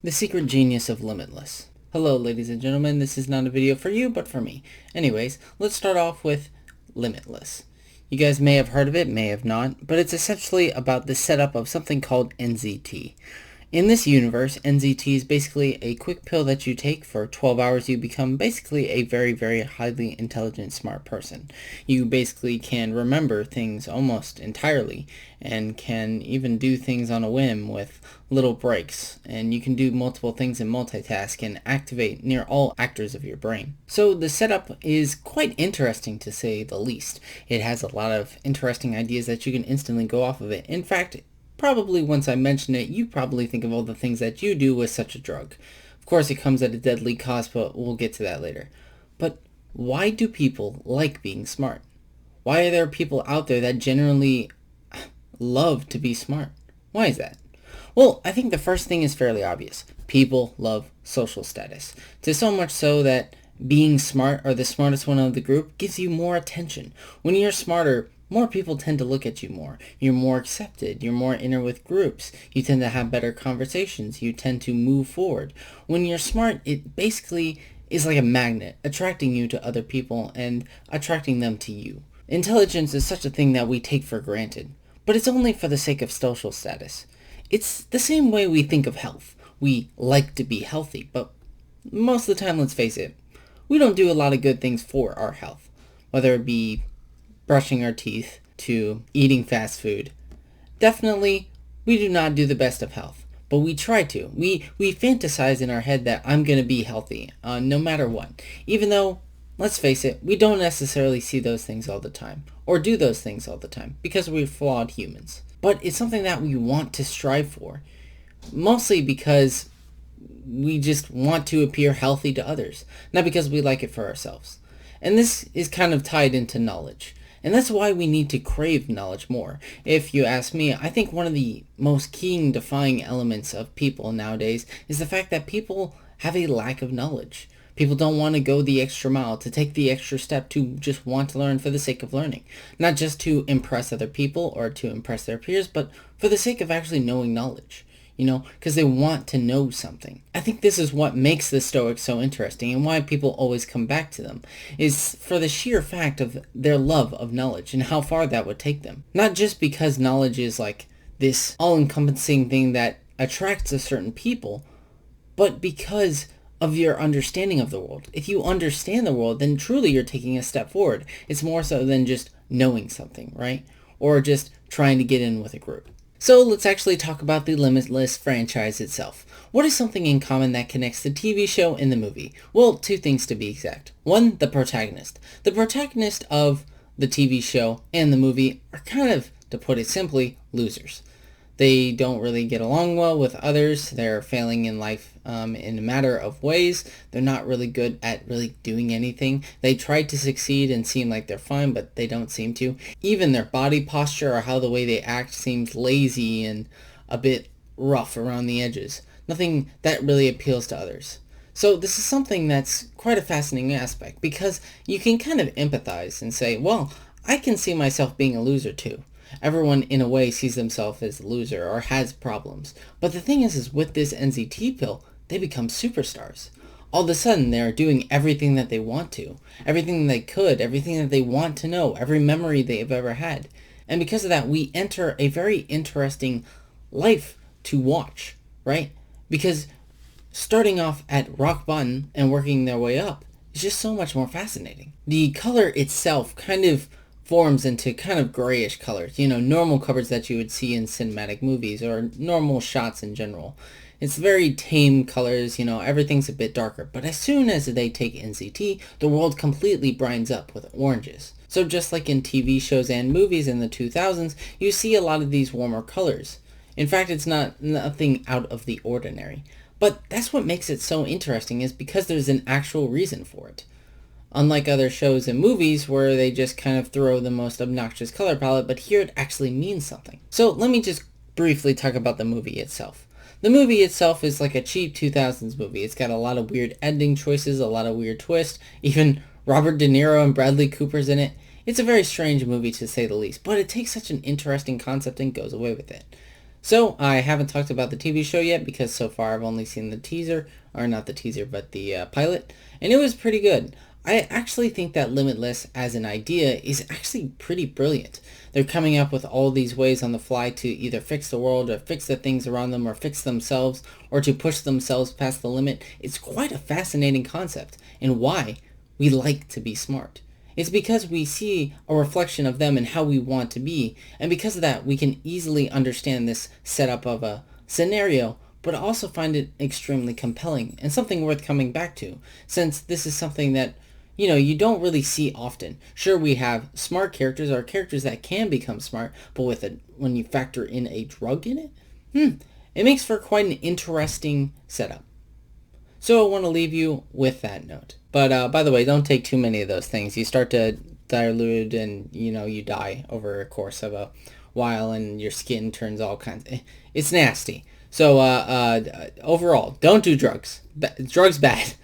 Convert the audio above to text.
The secret genius of Limitless. Hello ladies and gentlemen, this is not a video for you, but for me. Anyways, let's start off with Limitless. You guys may have heard of it, may have not, but it's essentially about the setup of something called NZT. In this universe, NZT is basically a quick pill that you take for 12 hours. You become basically a very, very highly intelligent, smart person. You basically can remember things almost entirely and can even do things on a whim with little breaks. And you can do multiple things and multitask and activate near all actors of your brain. So the setup is quite interesting to say the least. It has a lot of interesting ideas that you can instantly go off of it. In fact, probably once I mention it, you probably think of all the things that you do with such a drug. Of course, it comes at a deadly cost, but we'll get to that later. But why do people like being smart? Why are there people out there that generally love to be smart? Why is that? Well, I think the first thing is fairly obvious. People love social status. To so much so that being smart or the smartest one of the group gives you more attention. When you're smarter, more people tend to look at you more. You're more accepted. You're more inner with groups. You tend to have better conversations. You tend to move forward. When you're smart, it basically is like a magnet, attracting you to other people and attracting them to you. Intelligence is such a thing that we take for granted, but it's only for the sake of social status. It's the same way we think of health. We like to be healthy, but most of the time, let's face it, we don't do a lot of good things for our health, whether it be brushing our teeth to eating fast food. Definitely, we do not do the best of health, but we try to. We fantasize in our head that I'm going to be healthy, no matter what. Even though, let's face it, we don't necessarily see those things all the time, or do those things all the time, because we're flawed humans. But it's something that we want to strive for, mostly because we just want to appear healthy to others, not because we like it for ourselves. And this is kind of tied into knowledge. And that's why we need to crave knowledge more. If you ask me, I think one of the most key defying elements of people nowadays is the fact that people have a lack of knowledge. People don't want to go the extra mile, to take the extra step, to just want to learn for the sake of learning. Not just to impress other people or to impress their peers, but for the sake of actually knowing knowledge. Because they want to know something. I think this is what makes the Stoics so interesting and why people always come back to them, is for the sheer fact of their love of knowledge and how far that would take them. Not just because knowledge is like this all-encompassing thing that attracts a certain people, but because of your understanding of the world. If you understand the world, then truly you're taking a step forward. It's more so than just knowing something, right? Or just trying to get in with a group. So let's actually talk about the Limitless franchise itself. What is something in common that connects the TV show and the movie? Well, two things to be exact. One, the protagonist. The protagonist of the TV show and the movie are kind of, to put it simply, losers. They don't really get along well with others. They're failing in life in a matter of ways. They're not really good at really doing anything. They try to succeed and seem like they're fine, but they don't seem to. Even their body posture or how the way they act seems lazy and a bit rough around the edges. Nothing that really appeals to others. So this is something that's quite a fascinating aspect, because you can kind of empathize and say, well, I can see myself being a loser too. Everyone, in a way, sees themselves as a loser or has problems. But the thing is with this NZT pill, they become superstars. All of a sudden, they're doing everything that they want to, everything they could, everything that they want to know, every memory they've ever had. And because of that, we enter a very interesting life to watch, right? Because starting off at rock bottom and working their way up is just so much more fascinating. The color itself kind of forms into kind of grayish colors, normal colors that you would see in cinematic movies or normal shots in general. It's very tame colors, everything's a bit darker. But as soon as they take NCT, the world completely brightens up with oranges. So just like in TV shows and movies in the 2000s, you see a lot of these warmer colors. In fact, it's nothing out of the ordinary. But that's what makes it so interesting, is because there's an actual reason for it. Unlike other shows and movies where they just kind of throw the most obnoxious color palette, but here it actually means something. So let me just briefly talk about the movie itself. The movie itself is like a cheap 2000s movie. It's got a lot of weird ending choices, a lot of weird twists, even Robert De Niro and Bradley Cooper's in it. It's a very strange movie to say the least, but it takes such an interesting concept and goes away with it. So I haven't talked about the TV show yet because so far I've only seen the teaser, or not the teaser, but the pilot, and it was pretty good. I actually think that Limitless as an idea is actually pretty brilliant. They're coming up with all these ways on the fly to either fix the world or fix the things around them or fix themselves or to push themselves past the limit. It's quite a fascinating concept and why we like to be smart. It's because we see a reflection of them and how we want to be, and because of that, we can easily understand this setup of a scenario, but also find it extremely compelling and something worth coming back to, since this is something that, you don't really see often. Sure, we have smart characters or characters that can become smart, but when you factor in a drug in it, it makes for quite an interesting setup. So I want to leave you with that note. But by the way, don't take too many of those things. You start to dilute and, you die over a course of a while and your skin turns all kinds. It's nasty. So overall, don't do drugs. Drugs bad.